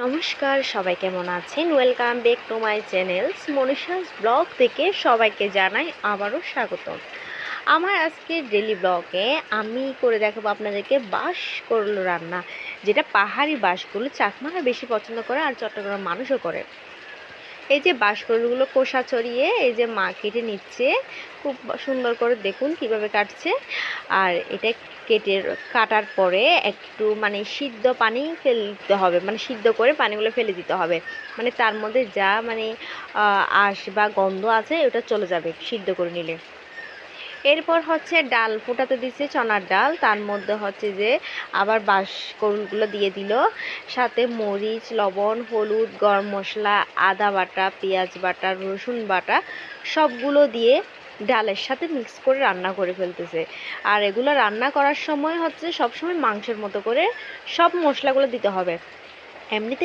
নমস্কার, সবাই কেমন আছেন? Welcome back to my channels Manisha's blog থেকে সবাইকে জানাই আবারও স্বাগতম। আমার আজকের ডেলি ব্লগে আমি করে দেখাবো আপনাদেরকে বাঁশকুড়ুল রান্না, যেটা পাহাড়ি বাঁশগুলো চাকমারা বেশি পছন্দ করে আর চট্টগ্রাম মানুষও করে। এই যে বাঁশকুড়ুলগুলো খোসা ছড়িয়ে এই যে মা কেটে নিচ্ছে, খুব সুন্দর করে দেখুন কিভাবে কাটছে। আর এটা কাটার পরে একটু মানে সিদ্ধ পানি ফেলতে হবে, মানে সিদ্ধ করে পানিগুলো ফেলে দিতে হবে, মানে তার মধ্যে যা মানে আঁশ বা গন্ধ আছে ওটা চলে যাবে সিদ্ধ করে নিলে। এরপর হচ্ছে ডাল ফুটাতে দিচ্ছে, চনার ডাল, তার মধ্যে হচ্ছে যে আবার বাঁশকুড়ুলগুলো দিয়ে দিল, সাথে মরিচ, লবণ, হলুদ, গরম মশলা, আদা বাটা, পেঁয়াজ বাটা, রসুন বাটা সবগুলো দিয়ে ডালের সাথে মিক্স করে রান্না করে ফেলতেছে। আর এগুলো রান্না করার সময় হচ্ছে সবসময় মাংসের মতো করে সব মশলাগুলো দিতে হবে। এমনিতে